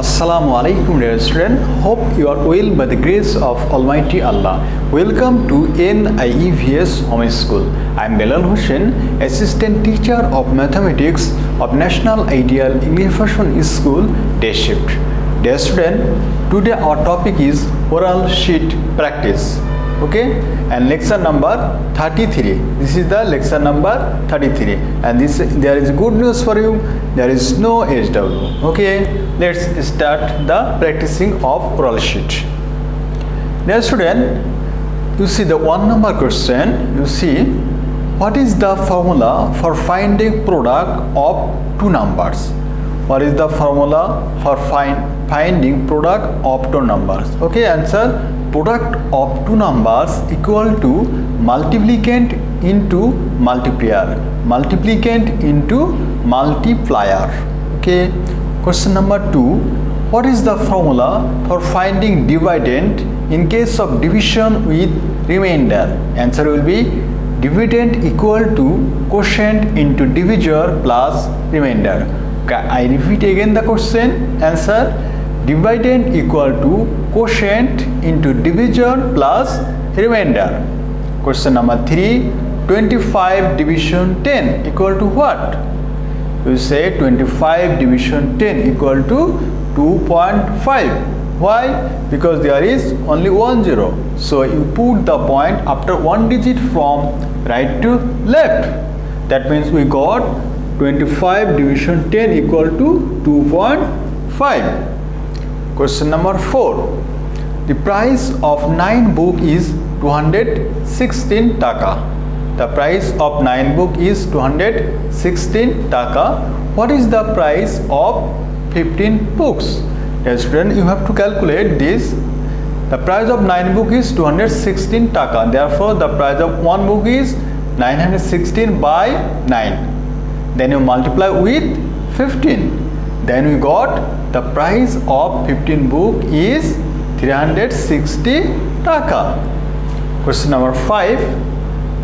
Assalamu alaikum dear student. Hope you are well by the grace of Almighty Allah. Welcome to NIEVS Home School. I am Belal Hussain, Assistant Teacher of Mathematics of National Ideal English Version School, Day Shift. Dear student, today our topic is oral sheet practice. Okay, and lecture number 33. This is the lecture number 33, and there is good news for you. There is no HW. Okay, let's start the practicing of oral sheet. Dear student, you see the 1 number question. You see, what is the formula for finding product of two numbers? What is the formula for finding product of two numbers? Okay, answer: product of two numbers equal to multiplicand into multiplier, multiplicand into multiplier. Okay, question number 2: what is the formula for finding dividend in case of division with remainder? Answer will be dividend equal to quotient into divisor plus remainder. Okay, I repeat again the question. Answer: dividend equal to quotient into divisor plus remainder. Question number 3: 25 division 10 equal to what? You say 25 division 10 equal to 2.5. Why? Because there is only one zero. So you put the point after one digit from right to left. That means we got 25 division 10 equal to 2.5. Question number 4. The price of 9 book is 216 taka. The price of 9 book is 216 taka. What is the price of 15 books? Yes, student, you have to calculate this. The price of 9 book is 216 taka. Therefore, the price of 1 book is 916 by 9. Then you multiply with 15. Then we got the price of 15 book is 360 taka. Question number 5.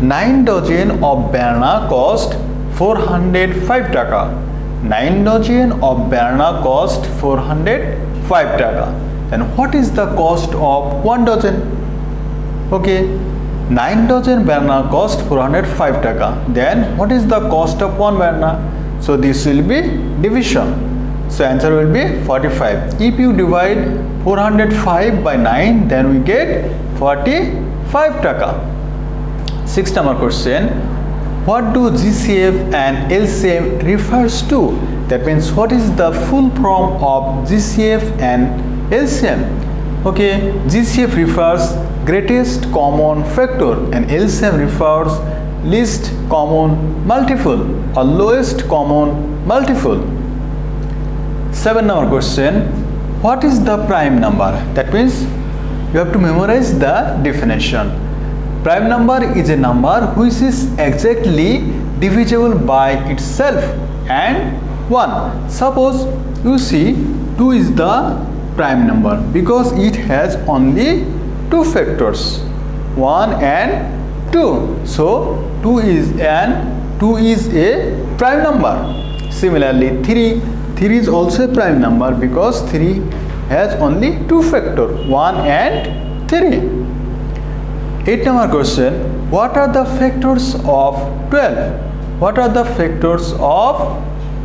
9 dozen of banana cost 405 taka. 9 dozen of banana cost 405 taka. Then what is the cost of 1 dozen? Okay, 9 dozen banana cost 405 taka. Then what is the cost of 1 banana? So this will be division. So answer will be 45. If you divide 405 by 9, then we get 45 taka. 6th number question. What do GCF and LCM refers to? That means what is the full form of GCF and LCM? Okay, GCF refers greatest common factor and LCM refers least common multiple or lowest common multiple. 7 number question. What is the prime number? That means you have to memorize the definition. Prime number is a number which is exactly divisible by itself and 1. Suppose you see 2 is the prime number because it has only two factors, 1 and 2. So 2 is a prime number. Similarly 3 is also a prime number because 3 has only two factors, 1 and 3. 8 number question. What are the factors of 12? What are the factors of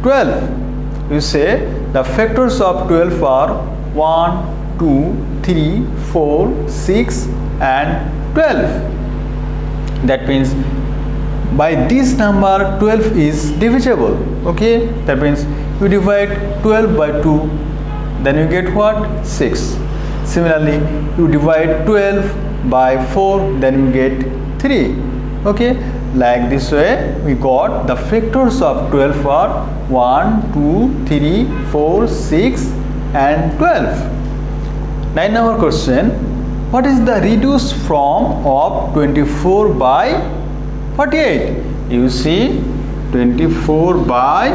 12? You say the factors of 12 are 1, 2, 3, 4, 6 and 12. That means by this number 12 is divisible. Okay, that means you divide 12 by 2, then you get what? 6. Similarly, you divide 12 by 4, then you get 3. Okay, like this way we got the factors of 12 are 1, 2, 3, 4, 6 and 12. 9 number question. What is the reduced form of 24 by 48? You see 24 by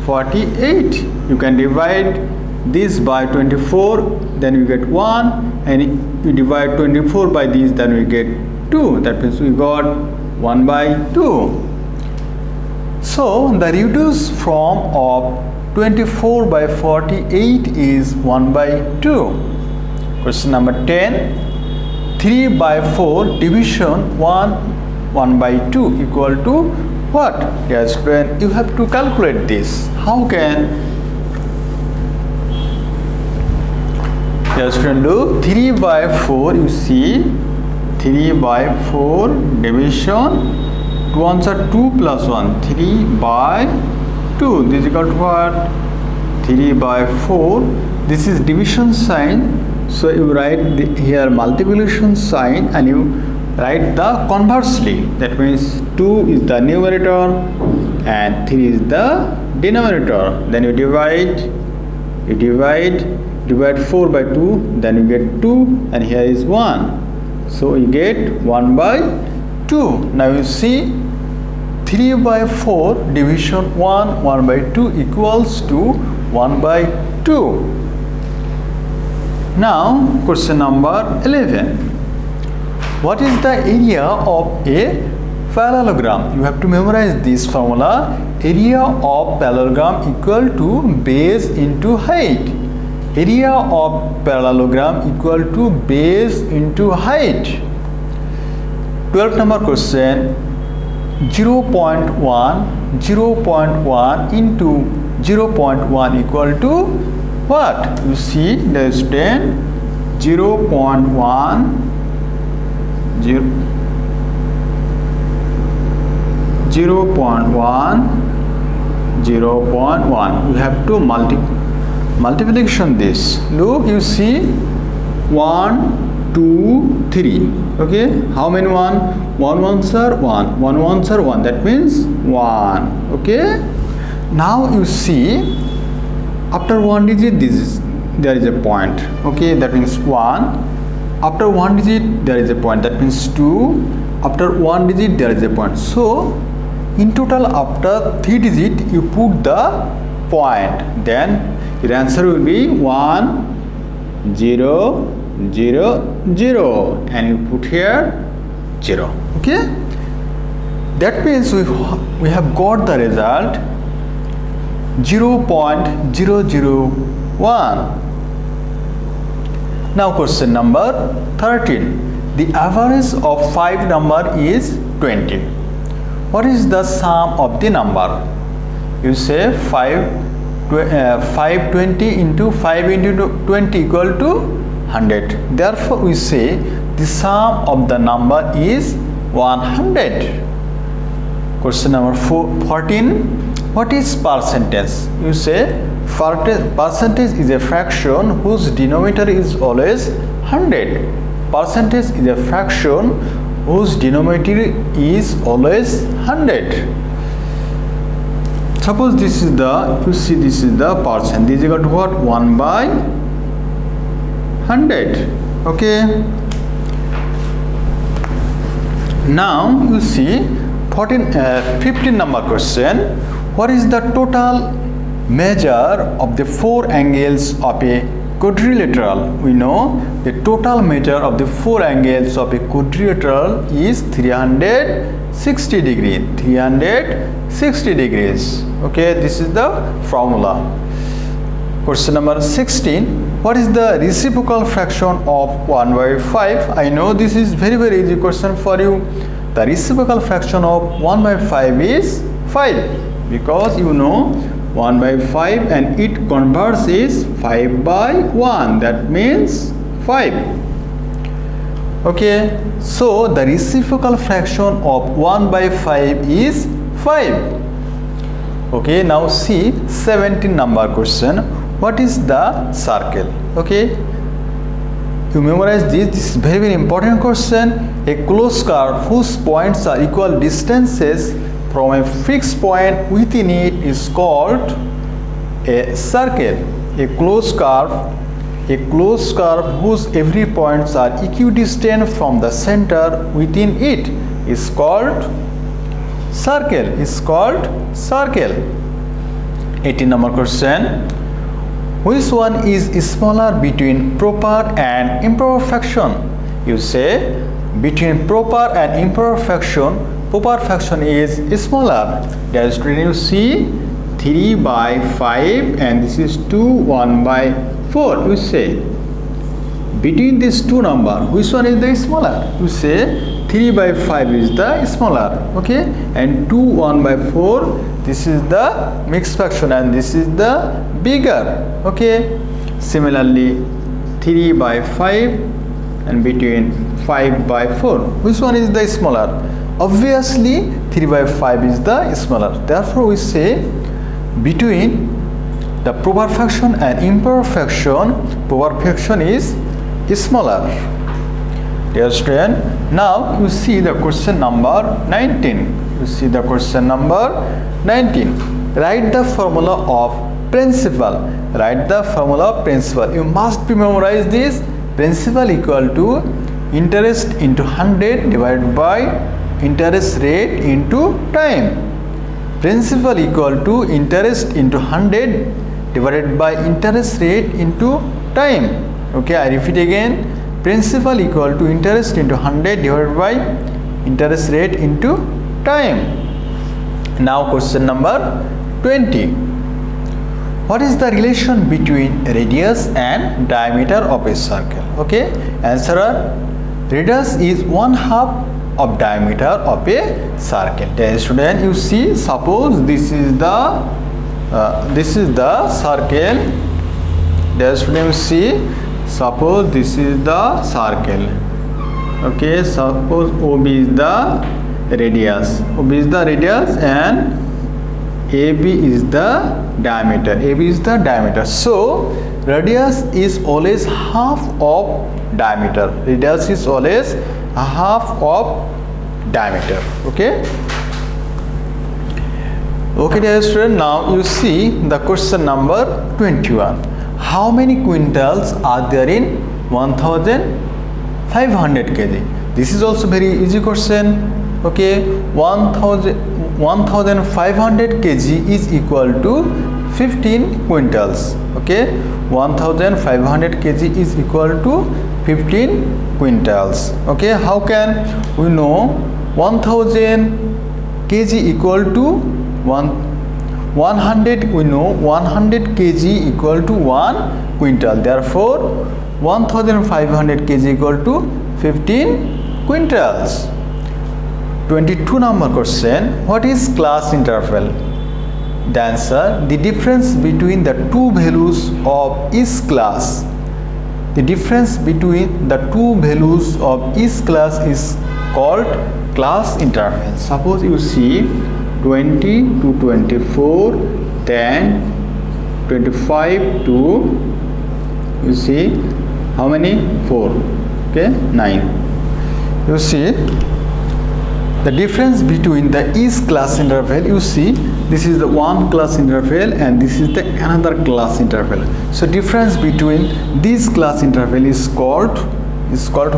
48. You can divide this by 24, then you get 1, and you divide 24 by this, then we get 2. That means we got 1 by 2. So the reduced form of 24 by 48 is 1 by 2. Question number 10. 3 by 4 division 1 by 2 equal to what? Dear student, you have to calculate this. How can dear student do? 3 by 4, you see 3 by 4 division 2 ones are 2 plus 1, 3 by 2. This is equal to what? 3 by 4. This is division sign. So you write here multiplication sign and you write the conversely. That means 2 is the numerator and 3 is the denominator. Then you divide 4 by 2, then you get 2 and here is 1. So you get 1 by 2. Now you see 3 by 4 division 1 by 2 equals to 1 by 2. Now question number 11. What is the area of a parallelogram? You have to memorize this formula. Area of parallelogram equal to base into height. Area of parallelogram equal to base into height. 12th number question. 0.1 into 0.1 equal to what? You see the student 0.1 we have to multiplication this. Look, you see 1 2 3. Okay, how many 1 ones are 1, 1 ones are 1, that means 1. Okay, now you see after 1 digit there is a point. Okay, that means 1. After 1 digit there is a point, that means 2. After 1 digit there is a point. So in total after 3 digit you put the point, then your answer will be 1 0 0 0 and you put here 0. Okay, that means we have got the result 0.001. Now question number 13. The average of 5 number is 20. What is the sum of the number? You say 520 into 5 into 20 equal to 100. Therefore we say the sum of the number is 100. Question number 14. What is percentage? You say percentage is a fraction whose denominator is always 100. Percentage is a fraction whose denominator is always 100. Suppose this is the, you see this is the percent. This is equal to what? 1 by 100. Okay. Now you see 15 number question. What is the total measure of the 4 angles of a quadrilateral? We know the total measure of the 4 angles of a quadrilateral is 360 degree. 360 degrees. Okay, this is the formula. Question number 16. What is the reciprocal fraction of 1 by 5? I know this is very easy question for you. The reciprocal fraction of 1 by 5 is 5. Because you know 1 by 5 and it converts is 5 by 1, that means 5. Okay, so the reciprocal fraction of 1 by 5 is 5. Okay, now see 17 number question. What is the circle? Okay, you memorize this is very important question. A closed curve whose points are equal distances from a fixed point within it is called a circle. A closed curve whose every points are equidistant from the center within it is called circle. 18 number question. Which one is smaller between proper and improper fraction? You say between proper and improper fraction, proper fraction is smaller. That is when you see 3 by 5 and this is 2 1 by 4. You say between these two numbers which one is the smaller? You say 3 by 5 is the smaller, okay, and 2 1 by 4, this is the mixed fraction and this is the bigger, okay. Similarly 3 by 5 and between 5 by 4, which one is the smaller? Obviously 3 by 5 is the smaller. Therefore we say between the proper fraction and improper fraction is smaller. Dear student, now you see the question number 19. You see the question number 19. Write the formula of principal. Write the formula of principal. You must be memorize this. Principal equal to interest into 100 divided by interest rate into time. Principal equal to interest into 100 divided by interest rate into time. Okay, I repeat again. Principal equal to interest into 100 divided by interest rate into time. Now question number 20. What is the relation between radius and diameter of a circle? Okay, answer: radius is 1/2 of diameter of a circle. Dear student, you see, suppose this is the circle. Dear student, you see, suppose this is the circle. Okay, suppose OB is the radius. OB is the radius and AB is the diameter. AB is the diameter. So radius is always half of diameter. Radius is always a half of diameter. Okay. Okay, dear student. Now you see the question number 21. How many quintals are there in 1500 kg? This is also very easy question. Okay, 1500 kg is equal to 15 quintals. Okay, 1500 kg is equal to 15 quintals. Okay, how can we know 1000 kg equal to 100? We know 100 kg equal to 1 quintal. Therefore 1500 kg equal to 15 quintals. 22 number question. What is class interval? The answer: the difference between the two values of each class. The difference between the two values of each class is called class interval. Suppose you see 20 to 24, then 25 to, you see, how many? 4. Okay, 9. You see the difference between the each class interval. You see, this is the one class interval and this is the another class interval. So difference between this class interval is called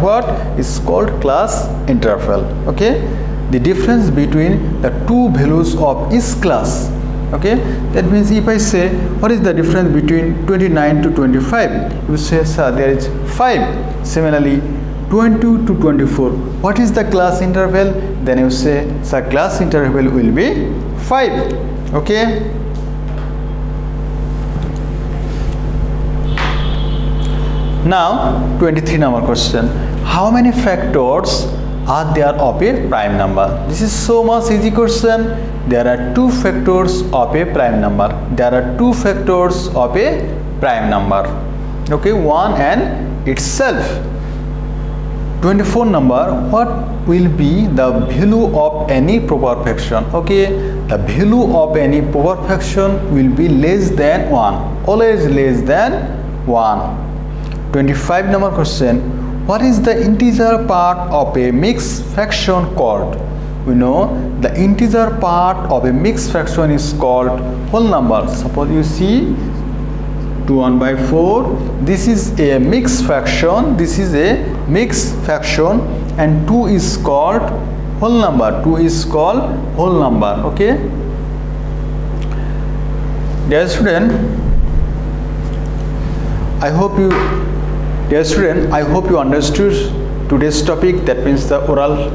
what? Is called class interval. Okay, the difference between the two values of each class. Okay, that means if I say what is the difference between 29 to 25, you say, sir, there is 5. Similarly 22 to 24, what is the class interval? Then you say, sir, class interval will be 5. Okay, now 23 number question. How many factors are there of a prime number? This is so much easy question. There are 2 factors of a prime number. There are 2 factors of a prime number. Okay, one and itself. 24 number. What will be the value of any proper fraction? Okay, the value of any proper fraction will be less than 1. Always less than 1. 25 number question. What is the integer part of a mixed fraction called? We know the integer part of a mixed fraction is called whole number. Suppose you see 2 1 by 4. This is a mixed fraction. This is a mixed fraction, and 2 is called whole number. 2 is called whole number. Okay. Dear student, I hope you understood today's topic. That means the oral.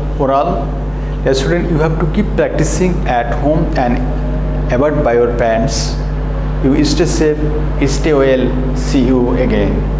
Dear student, you have to keep practicing at home and abide by your parents. You stay safe, stay well. See you again.